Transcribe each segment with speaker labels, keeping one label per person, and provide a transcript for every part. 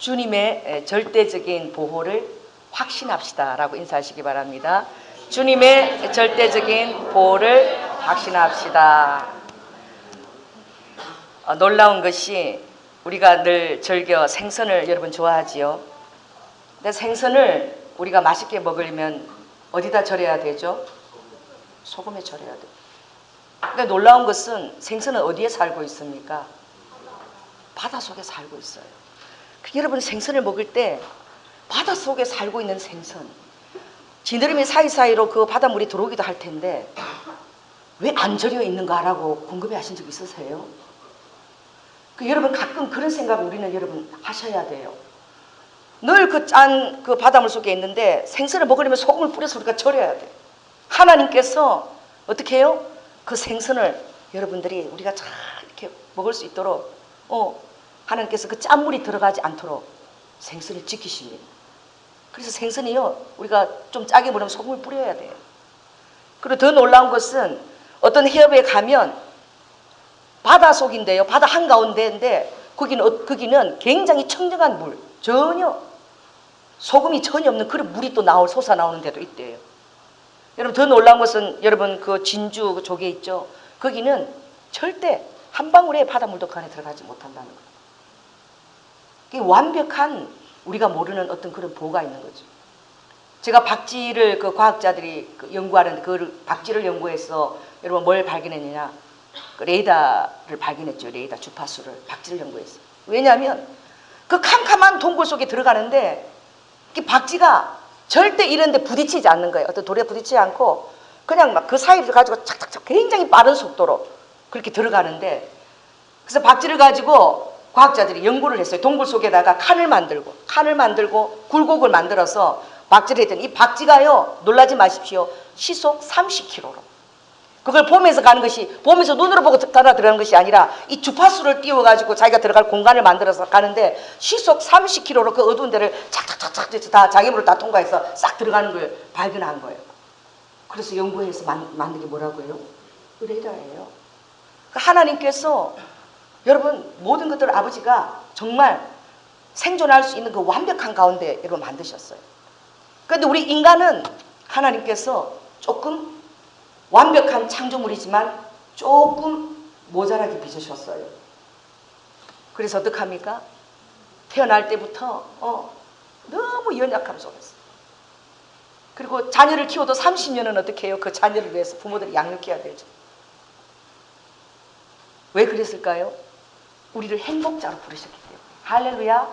Speaker 1: 주님의 절대적인 보호를 확신합시다라고 인사하시기 바랍니다. 주님의 절대적인 보호를 확신합시다. 놀라운 것이 우리가 늘 즐겨 생선을 여러분 좋아하지요. 근데 생선을 우리가 맛있게 먹으려면 어디다 절여야 되죠? 소금에 절여야 돼요. 근데 놀라운 것은 생선은 어디에 살고 있습니까? 바닷속에 살고 있어요. 여러분 생선을 먹을 때 바닷속에 살고 있는 생선, 지느러미 사이사이로 그 바닷물이 들어오기도 할 텐데 왜 안 절여 있는가라고 궁금해 하신 적 있으세요? 여러분 가끔 그런 생각을 우리는 여러분 하셔야 돼요. 늘 그 짠 그 바닷물 속에 있는데 생선을 먹으려면 소금을 뿌려서 우리가 절여야 돼. 하나님께서 어떻게 해요? 그 생선을 여러분들이 우리가 잘 이렇게 먹을 수 있도록 하나님께서 그 짠물이 들어가지 않도록 생선을 지키십니다. 그래서 생선이요 우리가 좀 짜게 먹으면 소금을 뿌려야 돼요. 그리고 더 놀라운 것은 어떤 해협에 가면 바닷속인데요, 바다 한가운데인데 거기는 굉장히 청정한 물, 전혀 소금이 전혀 없는 그런 물이 또 솟아나오는 데도 있대요. 여러분 더 놀라운 것은 여러분 그 진주 그 조개 있죠, 거기는 절대 한 방울의 바닷물도 그 안에 들어가지 못한다는 거예요. 그게 완벽한 우리가 모르는 어떤 그런 보호가 있는 거죠. 제가 박쥐를 그 과학자들이 연구하는데 그 박쥐를 연구해서 여러분 뭘 발견했느냐, 그 레이더를 발견했죠. 레이더 주파수를 박쥐를 연구했어요. 왜냐하면 그 캄캄한 동굴 속에 들어가는데 박쥐가 절대 이런 데 부딪히지 않는 거예요. 어떤 돌에 부딪히지 않고 그냥 막 그 사이를 가지고 착착착 굉장히 빠른 속도로 그렇게 들어가는데, 그래서 박쥐를 가지고 과학자들이 연구를 했어요. 동굴 속에다가 칸을 만들고 굴곡을 만들어서 박쥐를 했더니 이 박쥐가요, 놀라지 마십시오, 시속 30km로. 그걸 보면서 가는 것이, 보면서 눈으로 보고 따라 들어가는 것이 아니라 이 주파수를 띄워가지고 자기가 들어갈 공간을 만들어서 가는데 시속 30km로 그 어두운 데를 착착착착 다 자기 물을 다 통과해서 싹 들어가는 걸 발견한 거예요. 그래서 연구해서 만든 게 뭐라고요? 레이더예요. 하나님께서 여러분 모든 것들을 아버지가 정말 생존할 수 있는 그 완벽한 가운데 여러분 만드셨어요. 그런데 우리 인간은 하나님께서 조금 완벽한 창조물이지만 조금 모자라게 빚으셨어요. 그래서 어떡합니까? 태어날 때부터 너무 연약함 속에서, 그리고 자녀를 키워도 30년은 어떻게 해요? 그 자녀를 위해서 부모들이 양육해야 되죠. 왜 그랬을까요? 우리를 행복자로 부르셨기 때문에. 할렐루야.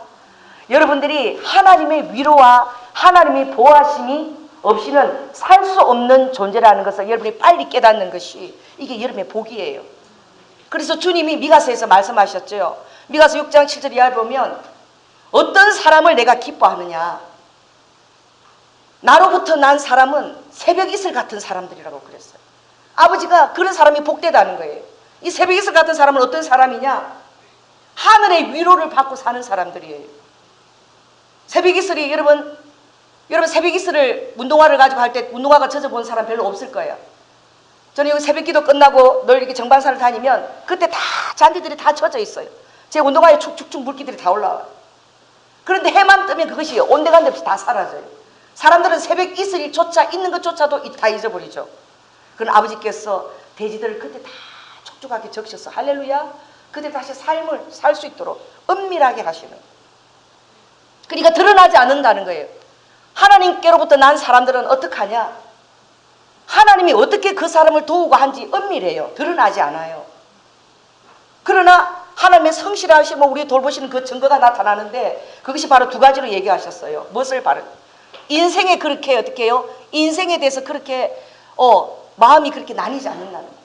Speaker 1: 여러분들이 하나님의 위로와 하나님의 보호하심이 없이는 살 수 없는 존재라는 것을 여러분이 빨리 깨닫는 것이 이게 여러분의 복이에요. 그래서 주님이 미가서에서 말씀하셨죠. 미가서 6장 7절 이하에 보면 어떤 사람을 내가 기뻐하느냐, 나로부터 난 사람은 새벽 이슬 같은 사람들이라고 그랬어요. 아버지가 그런 사람이 복되다는 거예요. 이 새벽 이슬 같은 사람은 어떤 사람이냐, 하늘의 위로를 받고 사는 사람들이에요. 새벽 이슬이 여러분 새벽 이슬을 운동화를 가지고 할 때 운동화가 젖어본 사람 별로 없을 거예요. 저는 여기 새벽 기도 끝나고 늘 이렇게 정반사를 다니면 그때 다 잔디들이 다 젖어 있어요. 제 운동화에 축축축 물기들이 다 올라와요. 그런데 해만 뜨면 그것이 온데간데 없이 다 사라져요. 사람들은 새벽 이슬이 조차 있는 것조차도 다 잊어버리죠. 그런 아버지께서 돼지들을 그때 다 촉촉하게 적셔서 할렐루야, 그때 다시 삶을 살 수 있도록 은밀하게 하시는, 그러니까 드러나지 않는다는 거예요. 하나님께로부터 난 사람들은 어떡하냐, 하나님이 어떻게 그 사람을 도우고 한지 은밀해요. 드러나지 않아요. 그러나 하나님의 성실하심을 우리 돌보시는 그 증거가 나타나는데 그것이 바로 두 가지로 얘기하셨어요. 무엇을 바로? 인생에 그렇게 어떻게 해요? 인생에 대해서 그렇게 마음이 그렇게 나뉘지 않는다는 거예요.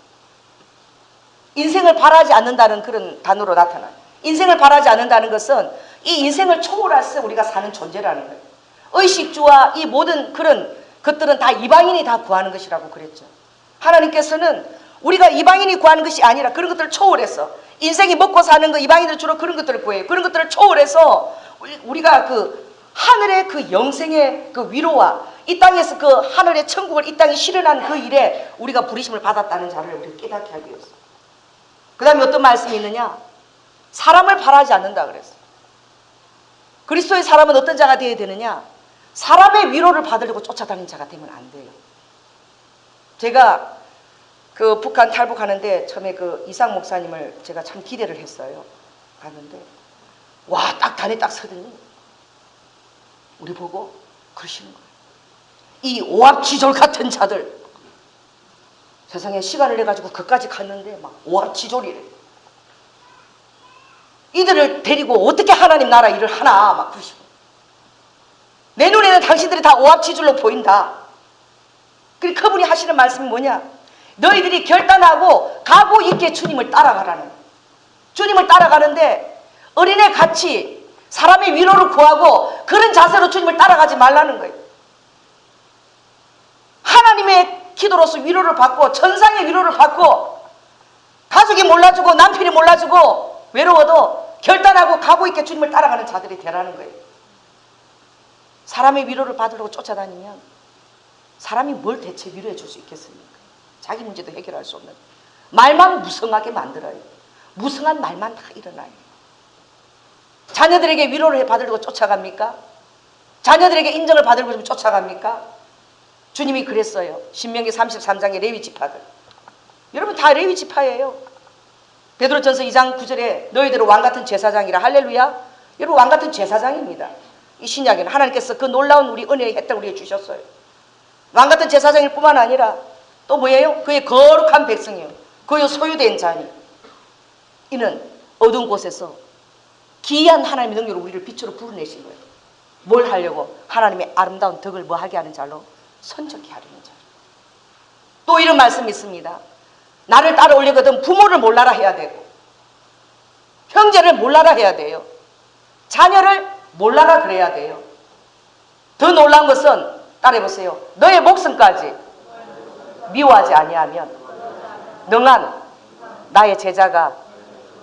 Speaker 1: 인생을 바라지 않는다는 그런 단어로 나타나요. 인생을 바라지 않는다는 것은 이 인생을 초월해서 우리가 사는 존재라는 거예요. 의식주와 이 모든 그런 것들은 다 이방인이 다 구하는 것이라고 그랬죠. 하나님께서는 우리가 이방인이 구하는 것이 아니라 그런 것들을 초월해서, 인생이 먹고 사는 거 이방인들 주로 그런 것들을 구해요. 그런 것들을 초월해서 우리가 그 하늘의 그 영생의 그 위로와 이 땅에서 그 하늘의 천국을 이 땅에 실현한 그 일에 우리가 부르심을 받았다는 자를 우리가 깨닫게 하기 위해서. 그 다음에 어떤 말씀이 있느냐, 사람을 바라지 않는다 그랬어요. 그리스도의 사람은 어떤 자가 되어야 되느냐? 사람의 위로를 받으려고 쫓아다니는 자가 되면 안 돼요. 제가 그 북한 탈북하는데 처음에 그 이상 목사님을 제가 참 기대를 했어요. 갔는데 와, 딱 단에 딱 서더니 우리 보고 그러시는 거예요. 이 오합지졸 같은 자들, 세상에 시간을 내가지고 그까지 갔는데 막 오합지졸이래. 이들을 데리고 어떻게 하나님 나라 일을 하나 막 그러시고, 내 눈에는 당신들이 다 오합지졸로 보인다. 그리고 그분이 하시는 말씀이 뭐냐? 너희들이 결단하고 각오 있게 주님을 따라가라는 거예요. 주님을 따라가는데 어린애 같이 사람의 위로를 구하고 그런 자세로 주님을 따라가지 말라는 거예요. 하나님의 기도로서 위로를 받고 천상의 위로를 받고 가족이 몰라주고 남편이 몰라주고 외로워도 결단하고 각오 있게 주님을 따라가는 자들이 되라는 거예요. 사람의 위로를 받으려고 쫓아다니면 사람이 뭘 대체 위로해 줄 수 있겠습니까? 자기 문제도 해결할 수 없는, 말만 무성하게 만들어요. 무성한 말만 다 일어나요. 자녀들에게 위로를 받으려고 쫓아갑니까? 자녀들에게 인정을 받으려고 쫓아갑니까? 주님이 그랬어요. 신명기 33장의 레위 지파들, 여러분 다 레위 지파예요. 베드로전서 2장 9절에 너희들은 왕같은 제사장이라. 할렐루야. 여러분 왕같은 제사장입니다. 이 신약에는 하나님께서 그 놀라운 우리 은혜의 혜택을 우리에게 주셨어요. 왕같은 제사장일 뿐만 아니라 또 뭐예요? 그의 거룩한 백성이요, 그의 소유된 자니. 이는 어두운 곳에서 기이한 하나님의 능력으로 우리를 빛으로 부르내신 거예요. 뭘 하려고? 하나님의 아름다운 덕을 뭐하게 하는 자로? 선적케 하려는 자. 또 이런 말씀이 있습니다. 나를 따라오려거든 부모를 몰라라 해야 되고, 형제를 몰라라 해야 돼요, 자녀를 몰라라 그래야 돼요. 더 놀라운 것은 따라해보세요. 너의 목숨까지 미워하지 아니하면 능한 나의 제자가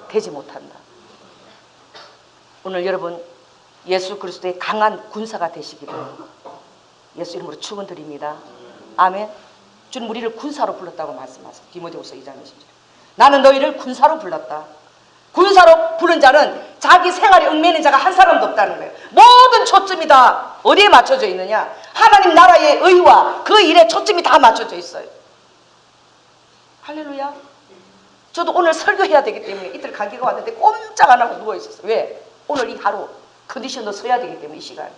Speaker 1: 되지 못한다. 오늘 여러분 예수 그리스도의 강한 군사가 되시기를 예수 이름으로 축원드립니다. 아멘. 주는 우리를 군사로 불렀다고 말씀하세요. 디모데후서 2장 20절. 나는 너희를 군사로 불렀다. 군사로 부른 자는 자기 생활에 얽매이는 자가 한 사람도 없다는 거예요. 모든 초점이 다 어디에 맞춰져 있느냐? 하나님 나라의 의와 그 일에 초점이 다 맞춰져 있어요. 할렐루야. 저도 오늘 설교해야 되기 때문에 이틀 감기가 왔는데 꼼짝 안 하고 누워 있었어요. 왜? 오늘 이 하루 컨디션도 서야 되기 때문에 이 시간.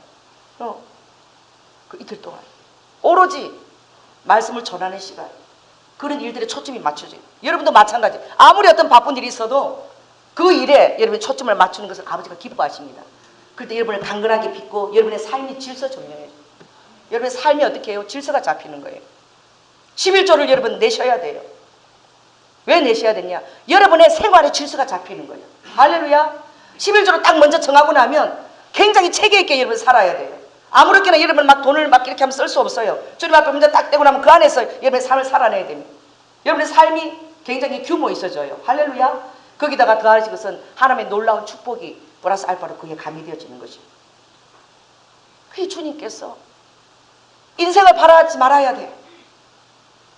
Speaker 1: 그 이틀 동안 오로지 말씀을 전하는 시간, 그런 일들에 초점이 맞춰져요. 여러분도 마찬가지. 아무리 어떤 바쁜 일이 있어도 그 일에 여러분이 초점을 맞추는 것을 아버지가 기뻐하십니다. 그럴 때 여러분을 강건하게 빚고 여러분의 삶이 질서 정령해요. 여러분의 삶이 어떻게 해요? 질서가 잡히는 거예요. 11조를 여러분 내셔야 돼요. 왜 내셔야 되냐? 여러분의 생활의 질서가 잡히는 거예요. 할렐루야. 11조를 딱 먼저 정하고 나면 굉장히 체계 있게 여러분 살아야 돼요. 아무렇게나 여러분 막 돈을 막 이렇게 하면 쓸 수 없어요. 주님 앞에 먼저 딱 떼고 나면 그 안에서 여러분의 삶을 살아내야 됩니다. 여러분의 삶이 굉장히 규모 있어져요. 할렐루야. 거기다가 더하신 것은 하나님의 놀라운 축복이 플러스 알파로 그게 가미되어지는 것이에요. 그게 주님께서 인생을 바라지 말아야 돼.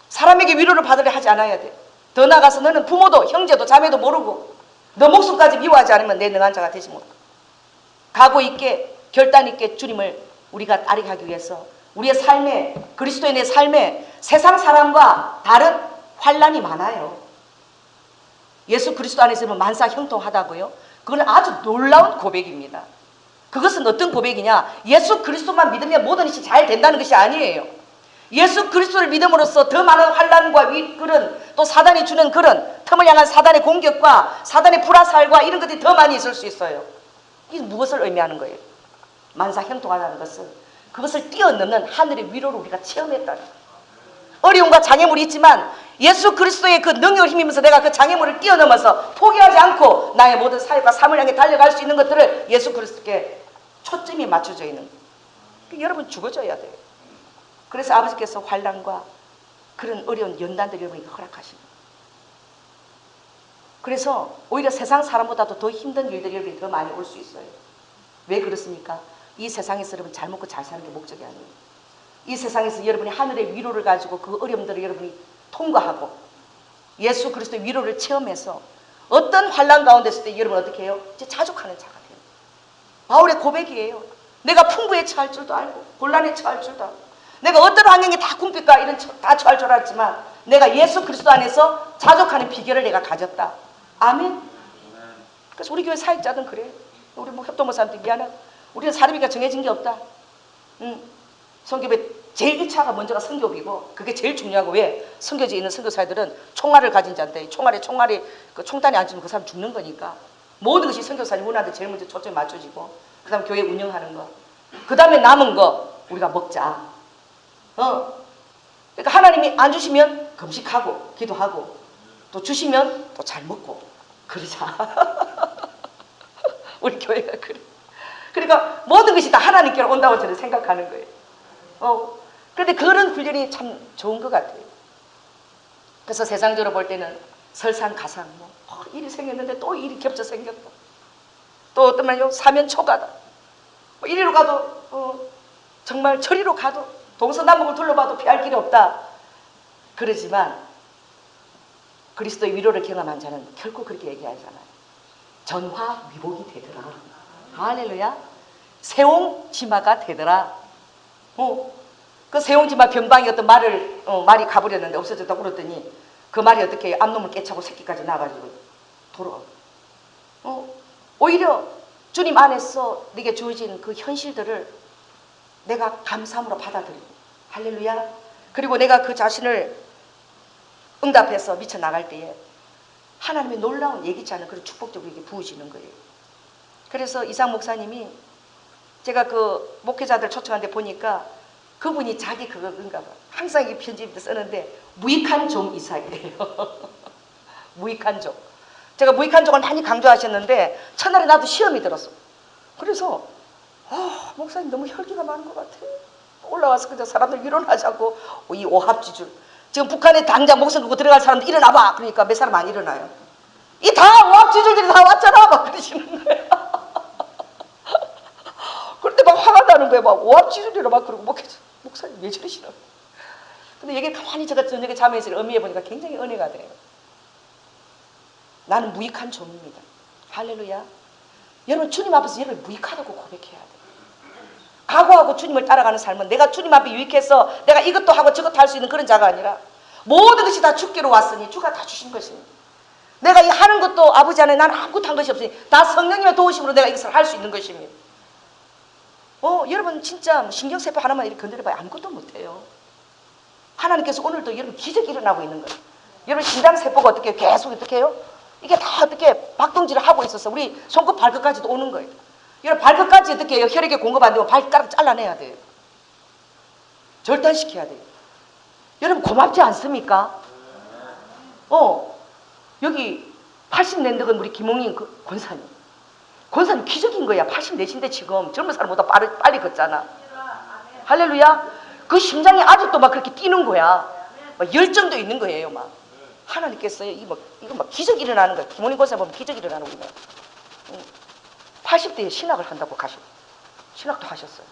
Speaker 1: 사람에게 위로를 받으려 하지 않아야 돼. 더 나아가서 너는 부모도 형제도 자매도 모르고 너 목숨까지 미워하지 않으면 내 능한 자가 되지 못해. 각오 있게 결단 있게 주님을 우리가 따르게 하기 위해서 우리의 삶에, 그리스도인의 삶에 세상 사람과 다른 환란이 많아요. 예수 그리스도 안에 있으면 만사 형통하다고요? 그건 아주 놀라운 고백입니다. 그것은 어떤 고백이냐? 예수 그리스도만 믿으면 모든 것이 잘 된다는 것이 아니에요. 예수 그리스도를 믿음으로써 더 많은 환란과 그런 또 사단이 주는 그런 틈을 향한 사단의 공격과 사단의 불화살과 이런 것들이 더 많이 있을 수 있어요. 이게 무엇을 의미하는 거예요? 만사 형통하다는 것은 그것을 뛰어넘는 하늘의 위로를 우리가 체험했다는 거예요. 어려움과 장애물이 있지만 예수 그리스도의 그 능력을 힘입으면서 내가 그 장애물을 뛰어넘어서 포기하지 않고 나의 모든 사역과 삶을 향해 달려갈 수 있는 것들을 예수 그리스도께 초점이 맞춰져 있는 거예요. 여러분 죽어져야 돼요. 그래서 아버지께서 환난과 그런 어려운 연단들을 여러분에게 허락하십니다. 그래서 오히려 세상 사람보다도 더 힘든 일들이 여러분이 더 많이 올 수 있어요. 왜 그렇습니까? 이 세상에서 여러분 잘 먹고 잘 사는 게 목적이 아니에요. 이 세상에서 여러분이 하늘의 위로를 가지고 그 어려움들을 여러분이 통과하고 예수 그리스도의 위로를 체험해서 어떤 환난 가운데 있을 때 여러분 어떻게 해요? 이제 자족하는 자가 돼요. 바울의 고백이에요. 내가 풍부에 처할 줄도 알고 곤란에 처할 줄도 알고 내가 어떤 환경에 다 궁핍과 이런 다 처할 줄 알았지만 내가 예수 그리스도 안에서 자족하는 비결을 내가 가졌다. 아멘. 그래서 우리 교회 사역자들은 그래. 우리 뭐 협동모사한테 미안하다. 우리는 사립이가 정해진 게 없다. 선교배 제일 1차가 먼저가 선교비고 그게 제일 중요하고 왜? 선교지에 있는 선교사들은 총알을 가진 자인데 총알에 그 총단에 앉으면 그 사람 죽는 거니까 모든 것이 선교사님 문화한테 제일 먼저 초점이 맞춰지고 그 다음 교회 운영하는 거 그 다음에 남은 거 우리가 먹자. 그러니까 하나님이 안 주시면 금식하고 기도하고 또 주시면 또 잘 먹고 그러자. 우리 교회가 그래. 그러니까 모든 것이 다 하나님께로 온다고 저는 생각하는 거예요. 그런데 그런 훈련이 참 좋은 것 같아요. 그래서 세상적으로 볼 때는 설상가상 일이 생겼는데 또 일이 겹쳐 생겼고 또 어떤 말이요 사면 초가다. 이리로 가도 정말 저리로 가도 동서남북을 둘러봐도 피할 길이 없다. 그러지만 그리스도의 위로를 경험한 자는 결코 그렇게 얘기하잖아요. 전화위복이 되더라. 할렐루야. 세옹지마가 되더라. 그 세옹지마 변방이 어떤 말이 가버렸는데 없어졌다고 그랬더니 그 말이 어떻게 암놈을 깨차고 새끼까지 나가지고 돌아와. 오히려 주님 안에서 내게 주어진 그 현실들을 내가 감사함으로 받아들이고 할렐루야. 그리고 내가 그 자신을 응답해서 미쳐 나갈 때에 하나님의 놀라운 예기치 않은 그런 축복적으로 이게 부어지는 거예요. 그래서 이상 목사님이 제가 그 목회자들 초청한 데 보니까 그분이 자기 그건가 봐. 항상 이 편집에 쓰는데 무익한 종 이삭이에요. 무익한 종. 제가 무익한 종을 많이 강조하셨는데 첫날에 나도 시험이 들었어. 그래서 목사님 너무 혈기가 많은 것 같아. 올라와서 그냥 사람들 일어나자고 이 오합지졸. 지금 북한에 당장 목숨 걸고 들어갈 사람들 일어나봐. 그러니까 몇 사람 안 일어나요. 이 다 오합지졸들이 다 왔잖아. 막 그러시는 거야. 그런데 막 화가 나는 거야. 막 오합지졸이라 막 그러고 목사님 왜 저러시나. 근데 얘기를 가만히 제가 저녁에 잠에서 의미해 보니까 굉장히 은혜가 돼요. 나는 무익한 종입니다. 할렐루야. 여러분 주님 앞에서 여러분 무익하다고 고백해야 돼요. 각오하고 주님을 따라가는 삶은 내가 주님 앞에 유익해서 내가 이것도 하고 저것도 할 수 있는 그런 자가 아니라 모든 것이 다 주께로 왔으니 주가 다 주신 것입니다. 내가 이 하는 것도 아버지 안에 나는 아무것도 한 것이 없으니 다 성령님의 도우심으로 내가 이것을 할 수 있는 것입니다. 여러분 진짜 신경세포 하나만 이렇게 건드려봐야 아무것도 못해요. 하나님께서 오늘도 여러분 기적이 일어나고 있는 거예요. 여러분 심장세포가 어떻게 계속 어떻게 해요? 이게 다 어떻게 박동질을 하고 있어서 우리 손끝 발끝까지도 오는 거예요. 여러분 발끝까지 어떻게 해요? 혈액에 공급 안 되면 발가락 잘라내야 돼요. 절단시켜야 돼요. 여러분 고맙지 않습니까? 여기 80년대건 우리 김홍인 권사님 기적인 거야. 84신데 지금 젊은 사람보다 빨리 걷잖아. 할렐루야. 그 심장이 아직도 막 그렇게 뛰는 거야. 막 열정도 있는 거예요. 막 하나님께서 이거 막 기적이 일어나는 거야. 김홍인 권사 보면 기적이 일어나는 거야. 80대에 신학을 한다고 신학도 하셨어요.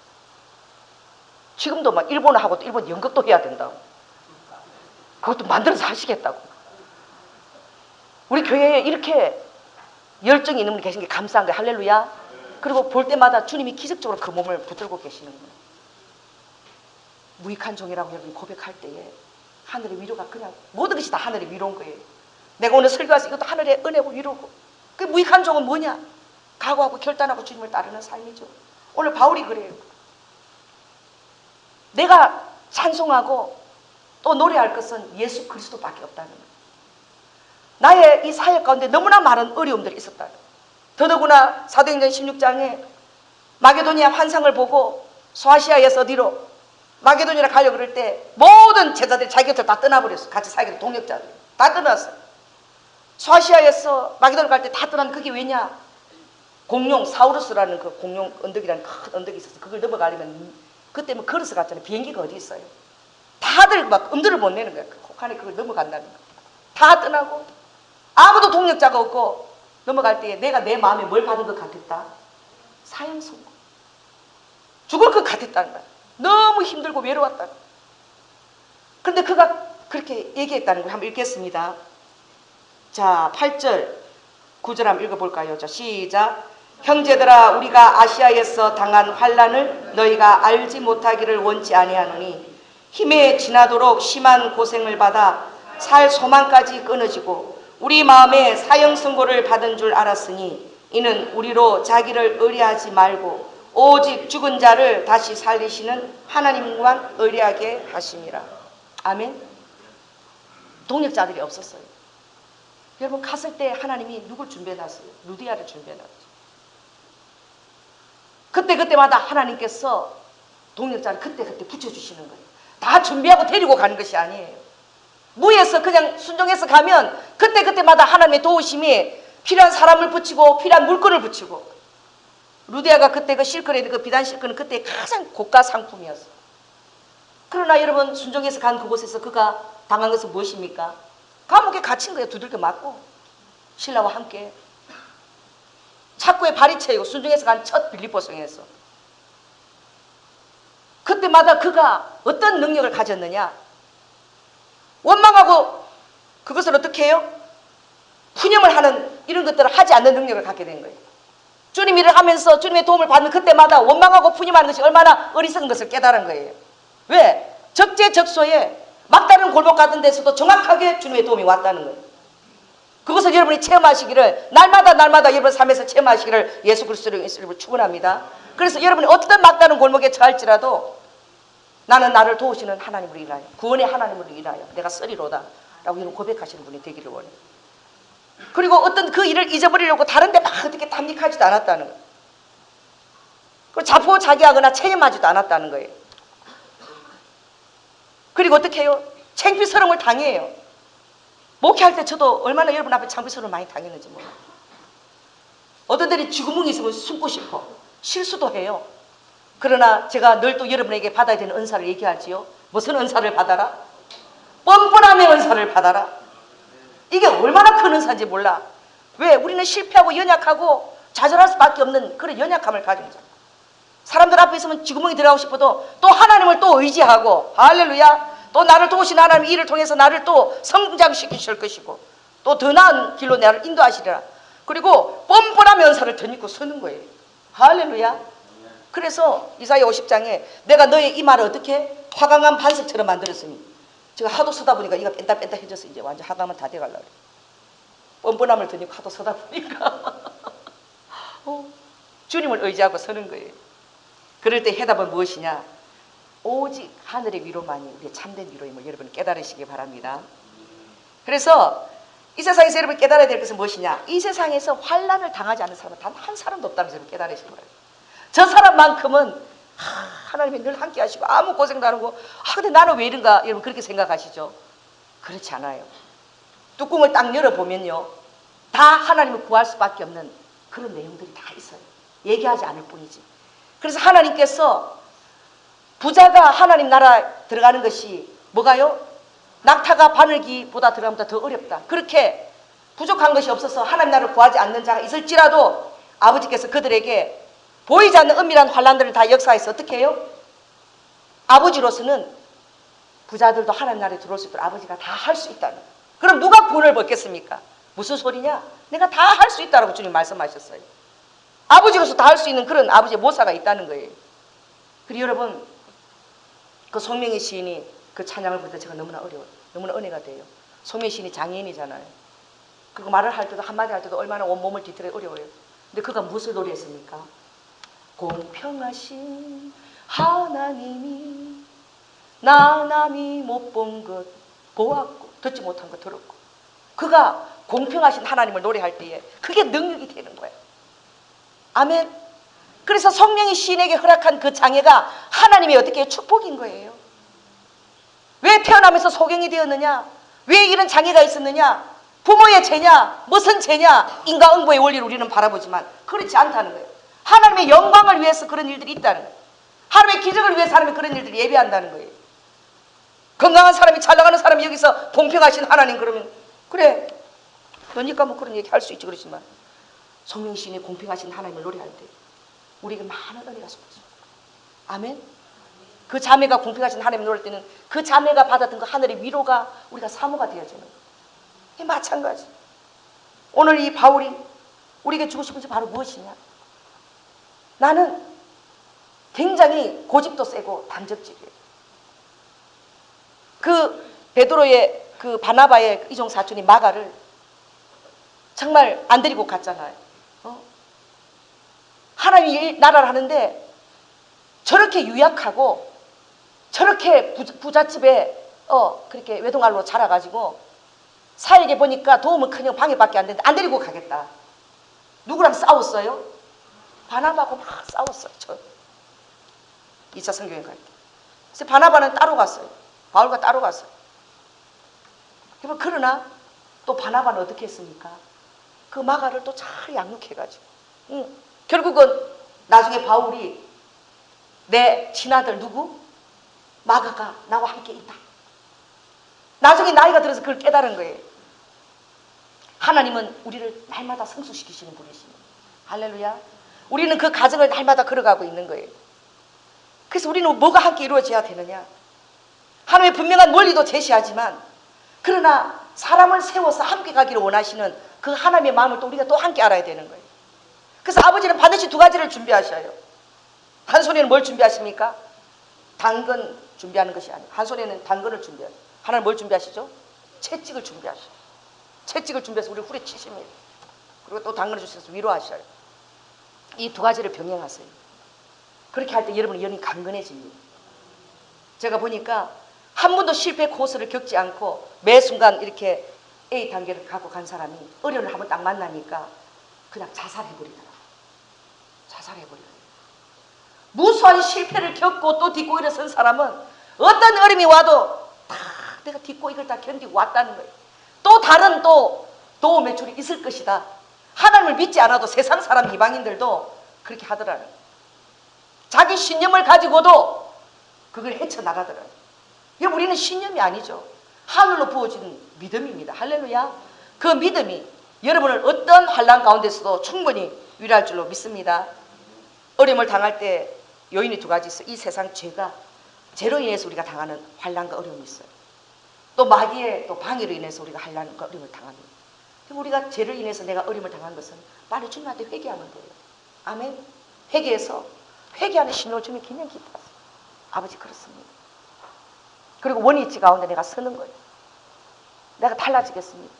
Speaker 1: 지금도 막 일본어하고 또 일본 연극도 해야 된다고. 그것도 만들어서 하시겠다고. 우리 교회에 이렇게 열정이 있는 분이 계신 게 감사한 거예요. 할렐루야. 그리고 볼 때마다 주님이 기적적으로 그 몸을 붙들고 계시는 거예요. 무익한 종이라고 여러분 고백할 때에 하늘의 위로가 그냥 모든 것이 다 하늘의 위로인 거예요. 내가 오늘 설교해서 이것도 하늘의 은혜고 위로고. 그 무익한 종은 뭐냐? 각오하고 결단하고 주님을 따르는 삶이죠. 오늘 바울이 그래요. 내가 찬송하고 또 노래할 것은 예수 그리스도밖에 없다는 거예요. 나의 이 사역 가운데 너무나 많은 어려움들이 있었다. 더더구나 사도행전 16장에 마게도니아 환상을 보고 소아시아에서 어디로 마게도니아를 가려고 그럴 때 모든 제자들이 자기 곁을 다 떠나버렸어. 같이 사귀는 동역자들 다 떠났어. 소아시아에서 마게도니아 갈 때 다 떠난 그게 왜냐? 공룡 사우루스라는 그 공룡 언덕이라는 큰 언덕이 있었어. 그걸 넘어가려면 그때 뭐 걸어서 갔잖아요. 비행기가 어디 있어요? 다들 막 엄두를 못 내는 거야. 혹한에 그걸 넘어간다는 거야. 다 떠나고 아무도 동력자가 없고 넘어갈 때에 내가 내 마음에 뭘 받은 것 같았다? 사형 선고. 죽을 것 같았다는 거야. 너무 힘들고 외로웠다. 그런데 그가 그렇게 얘기했다는 걸 한번 읽겠습니다. 자, 8절 9절 한번 읽어볼까요? 자, 시작. 형제들아, 우리가 아시아에서 당한 환난을 너희가 알지 못하기를 원치 아니하노니 힘에 지나도록 심한 고생을 받아 살 소망까지 끊어지고 우리 마음에 사형 선고를 받은 줄 알았으니 이는 우리로 자기를 의뢰하지 말고 오직 죽은 자를 다시 살리시는 하나님만 의뢰하게 하심이라. 아멘. 동역자들이 없었어요. 여러분, 갔을 때 하나님이 누굴 준비해놨어요? 루디아를 준비해놨죠. 그때마다 하나님께서 동역자를 그때 붙여주시는 거예요. 다 준비하고 데리고 가는 것이 아니에요. 무에서 그냥 순종해서 가면 그때마다 하나님의 도우심이 필요한 사람을 붙이고 필요한 물건을 붙이고, 루디아가 그때 그 실크레드, 그 비단 실크는 그때 가장 고가 상품이었어요. 그러나 여러분, 순종해서 간 그곳에서 그가 당한 것은 무엇입니까? 감옥에 갇힌 거예요. 두들겨 맞고 신라와 함께 착고에 발이 채이고 순종해서 간 첫 빌립보 성에서. 그때마다 그가 어떤 능력을 가졌느냐? 원망하고 그것을 어떻게 해요? 푸념을 하는 이런 것들을 하지 않는 능력을 갖게 된 거예요. 주님 일을 하면서 주님의 도움을 받는 그때마다 원망하고 푸념하는 것이 얼마나 어리석은 것을 깨달은 거예요. 왜? 적재적소에 막다른 골목 같은 데서도 정확하게 주님의 도움이 왔다는 거예요. 그것을 여러분이 체험하시기를, 날마다 여러분 삶에서 체험하시기를 예수 그리스도로 이름으로 축원합니다. 그래서 여러분이 어떤 막다른 골목에 처할지라도 나는 나를 도우시는 하나님으로 일하여, 구원의 하나님으로 일하여 내가 쓰리로다 라고 여러분 고백하시는 분이 되기를 원해요. 그리고 어떤 그 일을 잊어버리려고 다른 데 막 어떻게 탐닉하지도 않았다는 거예요. 그리고 자포자기하거나 체념하지도 않았다는 거예요. 그리고 어떻게 해요? 창피스러움을 당해요. 목회할 때 저도 얼마나 여러분 앞에 창피스러움을 많이 당했는지 몰라요. 어떤 데는 쥐구멍이 있으면 숨고 싶어. 실수도 해요. 그러나 제가 늘 또 여러분에게 받아야 되는 은사를 얘기하지요. 무슨 은사를 받아라? 뻔뻔함의 은사를 받아라. 이게 얼마나 큰 은사인지 몰라. 왜? 우리는 실패하고 연약하고 좌절할 수밖에 없는 그런 연약함을 가진 자. 사람들 앞에 있으면 쥐구멍이 들어가고 싶어도 또 하나님을 또 의지하고, 할렐루야, 또 나를 도우신 하나님 일을 통해서 나를 또 성장시키실 것이고 또 더 나은 길로 나를 인도하시리라. 그리고 뻔뻔함의 은사를 덧입고 서는 거예요. 할렐루야. 그래서 이사야 50장에 내가 너의 이 말을 어떻게 화강한 반석처럼 만들었으니, 제가 하도 서다 보니까 이가 뺀다 해져서 이제 완전 하강은 다 돼가려고 그래. 뻔뻔함을 덧입고 하도 서다 보니까 주님을 의지하고 서는 거예요. 그럴 때 해답은 무엇이냐? 오직 하늘의 위로만이 우리의 참된 위로임을 여러분 깨달으시기 바랍니다. 그래서 이 세상에서 여러분 깨달아야 될 것은 무엇이냐? 이 세상에서 환난을 당하지 않는 사람은 단 한 사람도 없다는 것을 깨달으시기 바랍니다. 저 사람만큼은 하나님이 늘 함께 하시고 아무 고생도 안 하고, 근데 나는 왜 이런가? 여러분 그렇게 생각하시죠? 그렇지 않아요. 뚜껑을 딱 열어보면요, 다 하나님을 구할 수밖에 없는 그런 내용들이 다 있어요. 얘기하지 않을 뿐이지. 그래서 하나님께서 부자가 하나님 나라 들어가는 것이 뭐가요? 낙타가 바늘기보다 들어가면 더 어렵다. 그렇게 부족한 것이 없어서 하나님 나라를 구하지 않는 자가 있을지라도 아버지께서 그들에게 보이지 않는 은밀한 환난들을 다 역사해서 어떻게 해요? 아버지로서는 부자들도 하나님 나라에 들어올 수 있도록 아버지가 다 할 수 있다는 거예요. 그럼 누가 구원을 받겠습니까? 무슨 소리냐? 내가 다 할 수 있다라고 주님 말씀하셨어요. 아버지로서 다 할 수 있는 그런 아버지의 모사가 있다는 거예요. 그리고 여러분, 그 송명희 시인이 그 찬양을 부를 때 제가 너무나 어려워요. 너무나 은혜가 돼요. 송명희 시인이 장애인이잖아요. 그리고 말을 할 때도 한마디 할 때도 얼마나 온몸을 뒤틀어 어려워요. 근데 그가 무엇을 노래했습니까? 공평하신 하나님이 나 남이 못 본 것 보았고 듣지 못한 것 들었고, 그가 공평하신 하나님을 노래할 때에 그게 능력이 되는 거예요. 아멘. 그래서 성령이 시인에게 허락한 그 장애가 하나님의 어떻게 축복인 거예요. 왜 태어나면서 소경이 되었느냐? 왜 이런 장애가 있었느냐? 부모의 죄냐? 무슨 죄냐? 인과응보의 원리를 우리는 바라보지만 그렇지 않다는 거예요. 하나님의 영광을 위해서 그런 일들이 있다는 거예요. 하나님의 기적을 위해서 하나님이 그런 일들을 예배한다는 거예요. 건강한 사람이, 잘 나가는 사람이 여기서 공평하신 하나님 그러면 그래, 그러니까 뭐 그런 얘기 할 수 있지. 그렇지만 성령 시인의 공평하신 하나님을 노래할 때 우리에게 많은 은혜가 쏟아집니다. 아멘. 그 자매가 공평하신 하나님을 노래할 때는 그 자매가 받았던 그 하늘의 위로가 우리가 사모가 되어지는 거예요. 이 마찬가지. 오늘 이 바울이 우리에게 주고 싶은 게 바로 무엇이냐? 나는 굉장히 고집도 세고 담적질이에요. 그 베드로의 그 바나바의 이종 사촌이 마가를 정말 안 데리고 갔잖아요. 하나님이 나라를 하는데 저렇게 유약하고 저렇게 부잣집에 그렇게 외동알로 자라가지고 사에게 보니까 도움은 그냥 방해밖에 안 되는데 안 데리고 가겠다. 누구랑 싸웠어요? 바나바하고 막 싸웠어요. 저 2차 성경에 갈 때. 그래서 바나바는 따로 갔어요. 바울과 따로 갔어요. 그러나 또 바나바는 어떻게 했습니까? 그 마가를 또 잘 양육해가지고 결국은 나중에 바울이 내 친아들 누구? 마가가 나와 함께 있다. 나중에 나이가 들어서 그걸 깨달은 거예요. 하나님은 우리를 날마다 성숙시키시는 분이십니다. 할렐루야. 우리는 그 과정을 날마다 걸어가고 있는 거예요. 그래서 우리는 뭐가 함께 이루어져야 되느냐? 하나님의 분명한 원리도 제시하지만 그러나 사람을 세워서 함께 가기를 원하시는 그 하나님의 마음을 또 우리가 또 함께 알아야 되는 거예요. 그래서 아버지는 반드시 두 가지를 준비하셔요. 한 손에는 뭘 준비하십니까? 당근 준비하는 것이 아니에요. 한 손에는 당근을 준비하세요. 하나는 뭘 준비하시죠? 채찍을 준비하셔요. 채찍을 준비해서 우리를 후려치십니다. 그리고 또 당근을 주셔서 위로하셔요. 이 두 가지를 병행하세요. 그렇게 할 때 여러분의 영이 강건해집니다. 제가 보니까 한 번도 실패 코스를 겪지 않고 매 순간 이렇게 A 단계를 갖고 간 사람이 어려움을 한번 딱 만나니까 그냥 자살해버리더라고요. 자살해버려요. 무수한 실패를 겪고 또 딛고 일어선 사람은 어떤 어려움이 와도 다 내가 딛고 이걸 다 견디고 왔다는 거예요. 또 다른 또 도움의 줄이 있을 것이다. 하나님을 믿지 않아도 세상 사람 이방인들도 그렇게 하더라고요. 자기 신념을 가지고도 그걸 헤쳐나가더라고요. 우리는 신념이 아니죠. 하늘로 부어진 믿음입니다. 할렐루야. 그 믿음이 여러분을 어떤 환난 가운데서도 충분히 위로할 줄로 믿습니다. 어려움을 당할 때 요인이 두 가지 있어요. 이 세상 죄로 인해서 우리가 당하는 환난과 어려움이 있어요. 또 마귀의 또 방해로 인해서 우리가 환난과 어려움을 당합니다. 그럼 우리가 죄를 인해서 내가 어려움을 당한 것은 빨리 주님한테 회개하면 돼요. 아멘. 회개해서 회개하는 심령을 주님 그냥 기뻐하세요. 아버지 그렇습니다. 그리고 원위치 가운데 내가 서는 거예요. 내가 달라지겠습니다.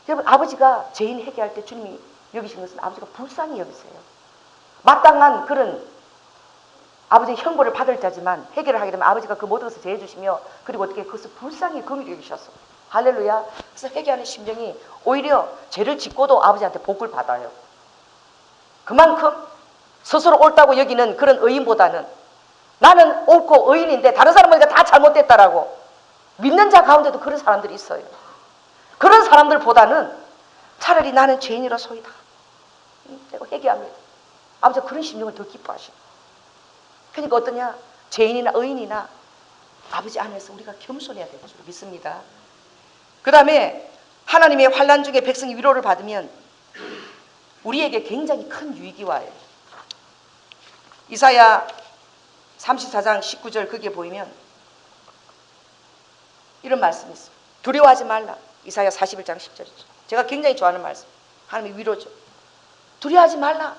Speaker 1: 여러분 아버지가 죄인 회개할 때 주님이 여기신 것은 아버지가 불쌍히 여기세요. 마땅한 그런 아버지의 형벌을 받을 자지만 회개를 하게 되면 아버지가 그 모든 것을 제해 주시며 그리고 어떻게 그것을 불쌍히 긍휼히 여기셔서 할렐루야. 그래서 회개하는 심정이 오히려 죄를 짓고도 아버지한테 복을 받아요. 그만큼 스스로 옳다고 여기는 그런 의인보다는 나는 옳고 의인인데 다른 사람은 다 잘못됐다라고 믿는 자 가운데도 그런 사람들이 있어요. 그런 사람들보다는 차라리 나는 죄인이라소이다. 내가 회개합니다. 아버지가 그런 심령을 더 기뻐하셔. 그러니까 어떠냐? 죄인이나 의인이나 아버지 안에서 우리가 겸손해야 되는 줄 믿습니다. 그 다음에 하나님의 환난 중에 백성이 위로를 받으면 우리에게 굉장히 큰 유익이 와요. 이사야 34장 19절 거기에 보이면 이런 말씀이 있어요. 두려워하지 말라. 이사야 41장 10절이죠. 제가 굉장히 좋아하는 말씀. 하나님의 위로죠. 두려워하지 말라.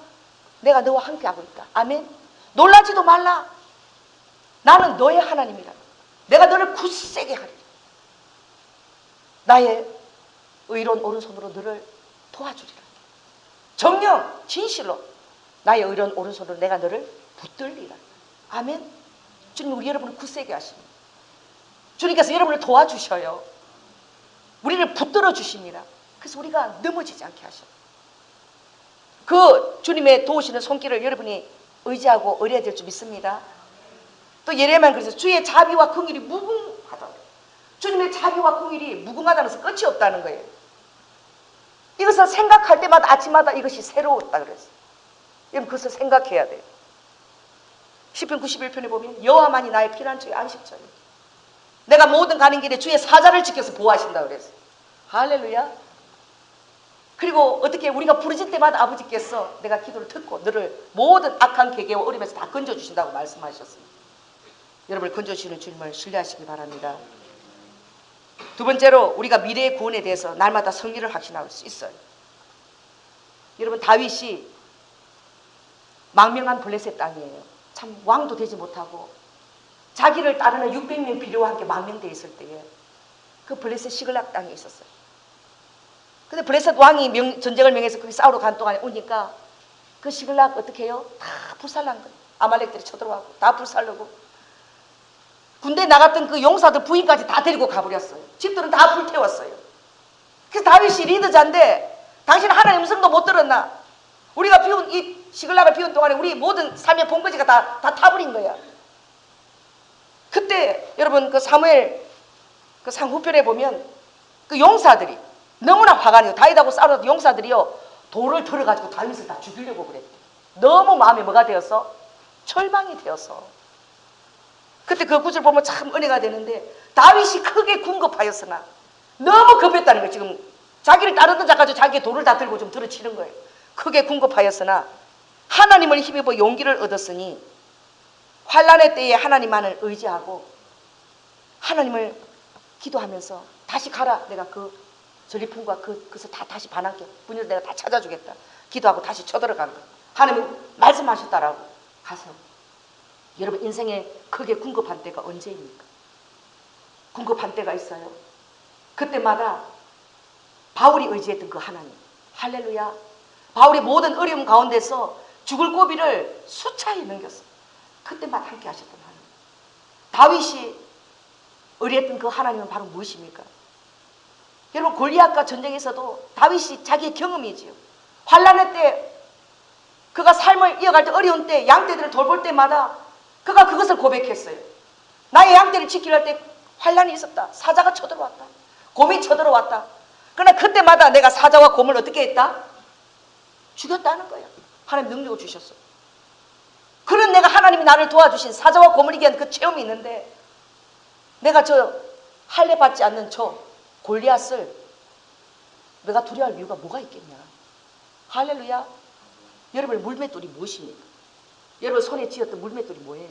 Speaker 1: 내가 너와 함께하고 있다. 아멘. 놀라지도 말라. 나는 너의 하나님이라. 내가 너를 굳세게 하리라. 나의 의로운 오른손으로 너를 도와주리라. 정녕 진실로 나의 의로운 오른손으로 내가 너를 붙들리라. 아멘. 주님 우리 여러분을 굳세게 하십니다. 주님께서 여러분을 도와주셔요. 우리를 붙들어 주십니다. 그래서 우리가 넘어지지 않게 하셔요. 그 주님의 도우시는 손길을 여러분이 의지하고 의뢰해야 될 줄 믿습니다. 또 예레미야는 그래서 주의 자비와 긍휼이 무궁하다. 주님의 자비와 긍휼이 무궁하다는 것은 끝이 없다는 거예요. 이것을 생각할 때마다 아침마다 이것이 새로웠다 그랬어요. 여러분 그것을 생각해야 돼요. 시편 91편에 보면 여호와만이 나의 피난처의 안식처예요. 내가 모든 가는 길에 주의 사자를 지켜서 보호하신다 그랬어요. 할렐루야. 그리고 어떻게 우리가 부르짖을 때마다 아버지께서 내가 기도를 듣고 너를 모든 악한 계계와 어려움에서 다 건져주신다고 말씀하셨습니다. 여러분을 건져주시는 주님을 신뢰하시기 바랍니다. 두 번째로 우리가 미래의 구원에 대해서 날마다 성리를 확신할 수 있어요. 여러분 다윗이 망명한 블레셋 땅이에요. 참 왕도 되지 못하고 자기를 따르는 600명 필요와 함께 망명되어 있을 때에 그 블레셋 시글락 땅에 있었어요. 근데 블레셋 왕이 전쟁을 명해서 거기 싸우러 간 동안에 오니까 그 시글락 어떻게 해요? 다 불살난 거예요. 아말렉들이 쳐들어와고 다 불살르고 군대 나갔던 그 용사들 부인까지 다 데리고 가버렸어요. 집들은 다 불태웠어요. 그래서 다윗이 리더자인데 당신 하나님 음성도 못 들었나? 우리가 비운 이 시글락을 비운 동안에 우리 모든 삶의 본거지가 다 타버린 거야. 그때 여러분 그 사무엘 그 상후편에 보면 그 용사들이 너무나 화가 나요. 다윗하고 싸우던 용사들이요 돌을 들어가지고 다윗을 다 죽이려고 그랬대. 너무 마음에 뭐가 되었어? 철망이 되어서. 그때 그 구절 보면 참 은혜가 되는데 다윗이 크게 궁급하였으나 너무 급했다는 거예요. 지금 자기를 따르던 자까지 자기의 돌을 다 들고 좀 들어치는 거예요. 크게 궁급하였으나 하나님을 힘입어 용기를 얻었으니 환난의 때에 하나님만을 의지하고 하나님을 기도하면서 다시 가라. 내가 그 전리품과 그것을 다 다시 반환께 분을 내가 다 찾아주겠다. 기도하고 다시 쳐들어간 거예요. 하나님은 말씀하셨다라고 가서 여러분 인생에 크게 궁급한 때가 언제입니까? 궁급한 때가 있어요. 그때마다 바울이 의지했던 그 하나님. 할렐루야. 바울이 모든 어려움 가운데서 죽을 고비를 수차에 넘겼어. 그때마다 함께 하셨던 하나님. 다윗이 의뢰했던 그 하나님은 바로 무엇입니까? 여러분 골리앗과 전쟁에서도 다윗이 자기의 경험이지요. 환난의 때 그가 삶을 이어갈 때 어려운 때 양떼들을 돌볼 때마다 그가 그것을 고백했어요. 나의 양떼를 지키려 할 때 환난이 있었다. 사자가 쳐들어왔다. 곰이 쳐들어왔다. 그러나 그때마다 내가 사자와 곰을 어떻게 했다? 죽였다는 거야. 하나님 능력을 주셨어. 그런 내가 하나님이 나를 도와주신 사자와 곰을 이기한 그 체험이 있는데 내가 저 할례 받지 않는 저 골리앗을 내가 두려워할 이유가 뭐가 있겠냐. 할렐루야. 여러분의 물맷돌이 무엇입니까? 여러분 손에 쥐었던 물맷돌이 뭐예요?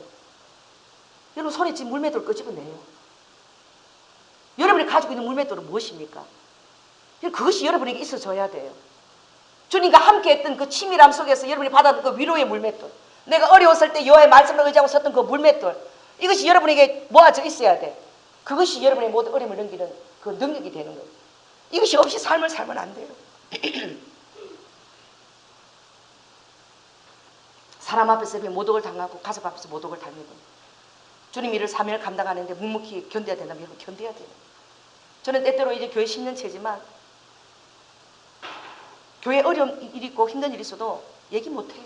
Speaker 1: 여러분 손에 쥐은 물맷돌 끄집어내요. 여러분이 가지고 있는 물맷돌은 무엇입니까? 그것이 여러분에게 있어져야 돼요. 주님과 함께 했던 그 치밀함 속에서 여러분이 받았던 그 위로의 물맷돌, 내가 어려웠을 때 여호와의 말씀을 의지하고 섰던 그 물맷돌, 이것이 여러분에게 모아져 있어야 돼. 그것이 여러분의 모든 어려움을 넘기는 그 능력이 되는 거예요. 이것이 없이 삶을 살면 안 돼요. 사람 앞에서 모독을 당하고 가족 앞에서 모독을 당하고 주님 일을 사명을 감당하는데 묵묵히 견뎌야 된다면 여러분 견뎌야 돼요. 저는 때때로 이제 교회 10년 차지만 교회 어려운 일이 있고 힘든 일이 있어도 얘기 못해요.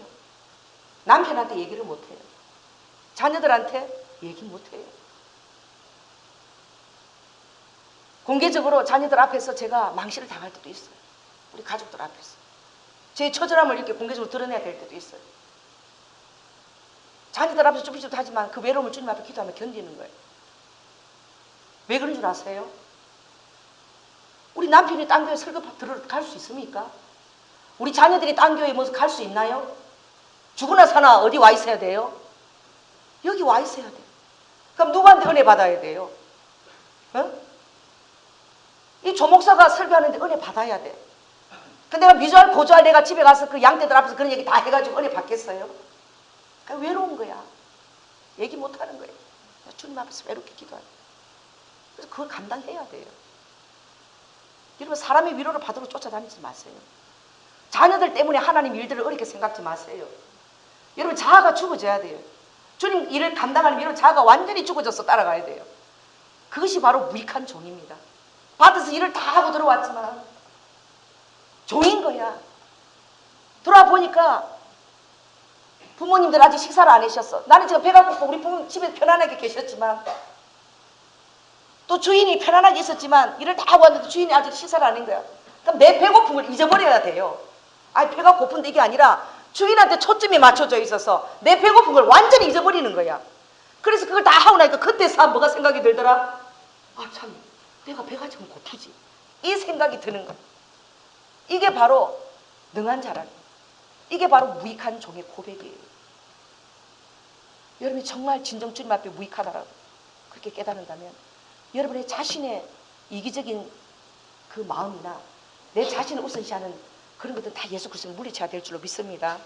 Speaker 1: 남편한테 얘기를 못해요. 자녀들한테 얘기 못해요. 공개적으로 자녀들 앞에서 제가 망신을 당할 때도 있어요. 우리 가족들 앞에서. 제 처절함을 이렇게 공개적으로 드러내야 될 때도 있어요. 자녀들 앞에서 쭈삣쭈삣 하지만 그 외로움을 주님 앞에 기도하며 견디는 거예요. 왜 그런 줄 아세요? 우리 남편이 딴 교회 설교 들어갈 수 있습니까? 우리 자녀들이 딴 교회에 모여서 갈 수 있나요? 죽으나 사나 어디 와 있어야 돼요? 여기 와 있어야 돼요. 그럼 누구한테 은혜 받아야 돼요? 어? 이 조목사가 설교하는데 은혜 받아야 돼. 근데 내가 미주알 고주알 내가 집에 가서 그 양떼들 앞에서 그런 얘기 다 해가지고 은혜 받겠어요? 그러니까 외로운 거야. 얘기 못하는 거예요. 주님 앞에서 외롭게 기도하는 거예요. 그래서 그걸 감당해야 돼요. 여러분 사람의 위로를 받으러 쫓아다니지 마세요. 자녀들 때문에 하나님 일들을 어렵게 생각지 마세요. 여러분 자아가 죽어져야 돼요. 주님 일을 감당하는 위로 자아가 완전히 죽어져서 따라가야 돼요. 그것이 바로 무익한 종입니다. 받아서 일을 다 하고 들어왔지만 종인 거야. 들어와 보니까 부모님들 아직 식사를 안 하셨어. 나는 지금 배가 고프고 우리 부모님 집에 편안하게 계셨지만 또 주인이 편안하게 있었지만 일을 다 하고 왔는데 주인이 아직 식사를 안 한 거야. 그럼 내 배고픔을 잊어버려야 돼요. 아니 배가 고픈데 이게 아니라 주인한테 초점이 맞춰져 있어서 내 배고픈 걸 완전히 잊어버리는 거야. 그래서 그걸 다 하고 나니까 그때 뭐가 생각이 들더라? 아 참 내가 배가 좀 고프지. 이 생각이 드는 거야. 이게 바로 능한 자라는 거야. 이게 바로 무익한 종의 고백이에요. 여러분이 정말 진정 주님 앞에 무익하다라고 그렇게 깨달은다면 여러분의 자신의 이기적인 그 마음이나 내 자신을 우선시하는 그런 것들은 다 예수 그리스도를 물리쳐야 될 줄로 믿습니다.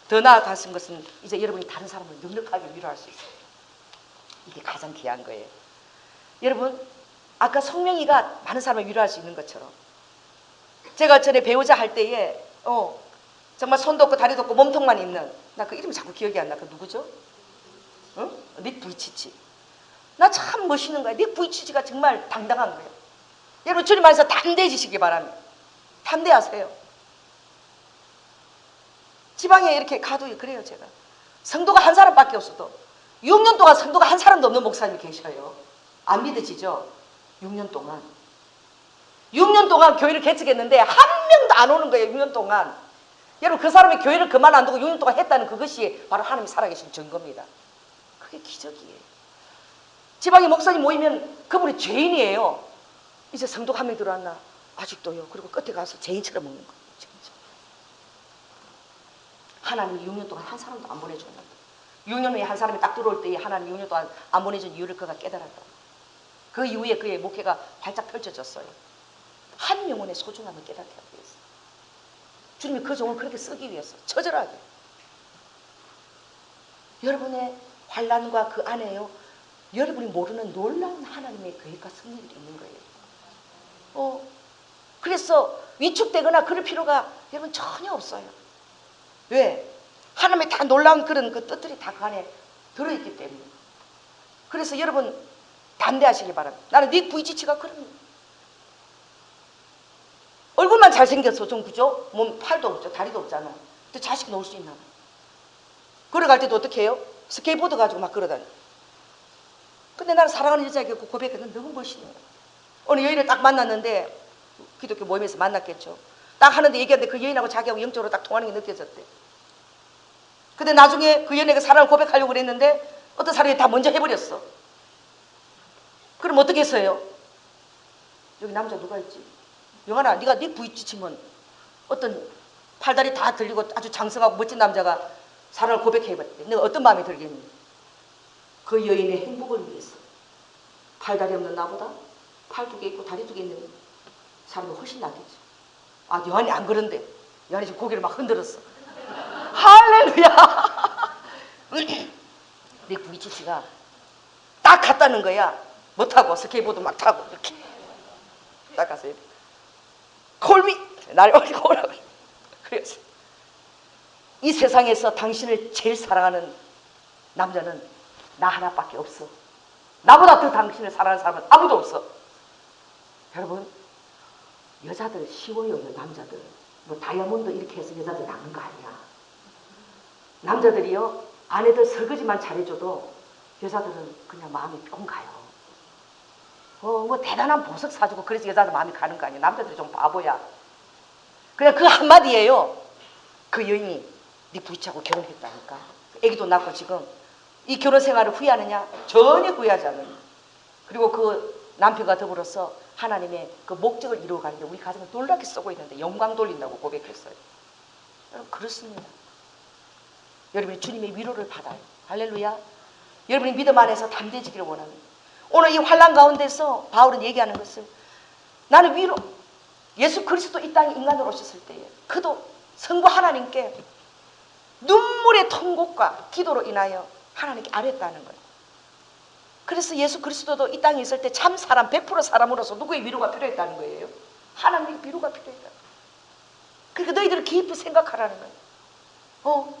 Speaker 1: 더 나아가신 것은 이제 여러분이 다른 사람을 넉넉하게 위로할 수 있어요. 이게 가장 귀한 거예요. 여러분, 아까 성명이가 많은 사람을 위로할 수 있는 것처럼 제가 전에 배우자 할 때에 정말 손도 없고 다리도 없고 몸통만 있는, 나 그 이름이 자꾸 기억이 안 나. 그 누구죠? 닉 부이치치. 나 참 멋있는 거야. 닉 부이치치가 정말 당당한 거예요. 여러분, 주님 안에서 담대해지시기 바랍니다. 담대하세요. 지방에 이렇게 가도 그래요. 제가 성도가 한 사람밖에 없어도 6년 동안 성도가 한 사람도 없는 목사님이 계셔요. 안 믿으시죠? 6년 동안 교회를 개척했는데 한 명도 안 오는 거예요. 6년 동안. 여러분, 그 사람이 교회를 그만 안 두고 6년 동안 했다는 그것이 바로 하나님이 살아계신 증거입니다. 그게 기적이에요. 지방에 목사님 모이면 그분이 죄인이에요. 이제 성도가 한 명 들어왔나? 아직도요. 그리고 끝에 가서 죄인처럼 먹는 거예요. 하나님이 6년 동안 한 사람도 안 보내줬는데 6년 후에 한 사람이 딱 들어올 때에 하나님이 6년 동안 안 보내준 이유를 그가 깨달았다. 그 이후에 그의 목회가 활짝 펼쳐졌어요. 한 영혼의 소중함을 깨닫게 하기 위해서. 주님이 그 종을 그렇게 쓰기 위해서 처절하게. 여러분의 환난과 그 안에요, 여러분이 모르는 놀라운 하나님의 계획과 섭리들이 있는 거예요. 그래서 위축되거나 그럴 필요가 여러분 전혀 없어요. 왜? 하나님의 다 놀라운 그런 그 뜻들이 다 그 안에 들어있기 때문에. 그래서 여러분 담대하시기 바랍니다. 나는 닉 부이치치가 그런, 얼굴만 잘생겼어 좀, 그죠? 몸 팔도 없죠, 다리도 없잖아. 근데 자식 놓을 수 있나? 걸어갈 때도 어떻게 해요? 스케이트보드 가지고 막 걸어다녀. 근데 나는 사랑하는 여자에게 고백했는데 너무 멋있는 거야. 어느 여인을 딱 만났는데, 기독교 모임에서 만났겠죠. 딱 하는데 얘기하는데 그 여인하고 자기하고 영적으로 딱 통하는 게 느껴졌대. 근데 나중에 그 여인에게 사랑을 고백하려고 그랬는데 어떤 사람이 다 먼저 해버렸어. 그럼 어떻게 했어요? 여기 남자 누가 있지? 영환아, 네가 네 부이치 치면 어떤 팔다리 다 들리고 아주 장성하고 멋진 남자가 사랑을 고백해버렸대. 내가 어떤 마음이 들겠니? 그 여인의 행복을 위해서 팔다리 없는 나보다 팔 2개 있고 다리 2개 있는 사람이 훨씬 낫겠죠. 아, 요한이 안 그런데. 요한이 지금 고개를 막 흔들었어. 할렐루야. 내 부이치치가 딱 갔다는 거야. 못하고 스케이트보드 막 타고 이렇게 딱 가서 이렇게 콜미 나를 어디고 오라고. 그래서 이 세상에서 당신을 제일 사랑하는 남자는 나 하나밖에 없어. 나보다 더 당신을 사랑하는 사람은 아무도 없어. 여러분, 여자들 쉬워요. 남자들 뭐 다이아몬드 이렇게 해서 여자들 낳는 거 아니야. 남자들이요, 아내들 설거지만 잘해줘도 여자들은 그냥 마음이 뿅 가요. 뭐 대단한 보석 사주고 그래서 여자들 마음이 가는 거 아니야. 남자들이 좀 바보야. 그냥 그 한마디예요. 그 여인이 네 부이치하고 결혼했다니까. 애기도 낳고 지금 이 결혼 생활을 후회하느냐? 전혀 후회하지 않는. 그리고 그 남편과 더불어서 하나님의 그 목적을 이루어가는데 우리 가정을 놀랍게 쓰고 있는데 영광 돌린다고 고백했어요. 여러분, 그렇습니다. 여러분이 주님의 위로를 받아요. 할렐루야. 여러분이 믿음 안에서 담대해지기를 원합니다. 오늘 이 환난 가운데서 바울은 얘기하는 것은, 나는 위로, 예수 그리스도 이 땅에 인간으로 오셨을 때에 그도 성부 하나님께 눈물의 통곡과 기도로 인하여 하나님께 아뢰었다는 거예요. 그래서 예수 그리스도도 이 땅에 있을 때 참 사람 100% 사람으로서 누구의 위로가 필요했다는 거예요? 하나님의 위로가 필요했다. 그러니까 너희들은 깊이 생각하라는 거예요.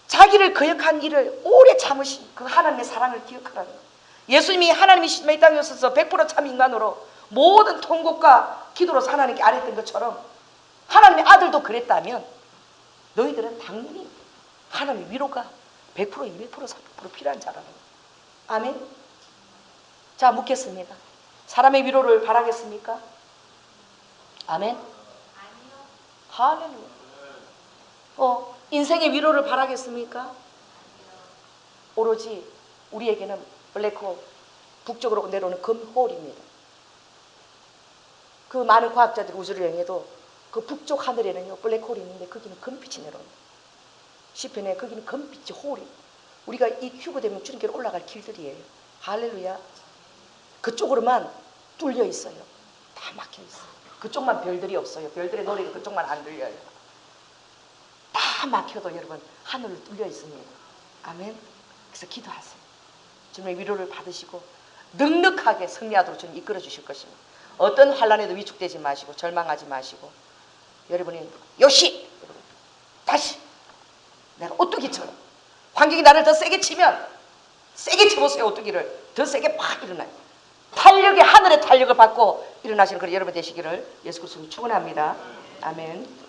Speaker 1: 자기를 거역한 일을 오래 참으신 그 하나님의 사랑을 기억하라는 거예요. 예수님이 하나님이 이 땅에 오셔서 100% 참 인간으로 모든 통곡과 기도로서 하나님께 아뢰었던 것처럼 하나님의 아들도 그랬다면 너희들은 당연히 하나님의 위로가 100%, 200%, 300% 필요한 자라는 거예요. 아멘. 자, 묻겠습니다. 사람의 위로를 바라겠습니까? 아멘. 할렐루야. 인생의 위로를 바라겠습니까? 오로지 우리에게는 블랙홀, 북쪽으로 내려오는 금홀입니다. 그 많은 과학자들이 우주를 여행해도 그 북쪽 하늘에는요 블랙홀이 있는데 거기는 금빛이 내려옵니다. 시편에 거기는 금빛이 홀이, 우리가 이 휴거 되면 주님께로 올라갈 길들이에요. 할렐루야. 그쪽으로만 뚫려 있어요. 다 막혀 있어요. 그쪽만 별들이 없어요. 별들의 노래가 그쪽만 안 들려요. 다 다 막혀도 여러분 하늘을 뚫려 있습니다. 아멘. 그래서 기도하세요. 주님의 위로를 받으시고 넉넉하게 승리하도록 주님 이끌어 주실 것입니다. 어떤 환난에도 위축되지 마시고 절망하지 마시고 여러분이 요시 다시 내가 오뚜기처럼 환경이 나를 더 세게 치면 세게 쳐보세요. 오뚜기를 더 세게 팍 일어나요. 탄력의 하늘의 탄력을 받고 일어나시는 그런 여러분 되시기를 예수 그리스도로 축원합니다. 아멘.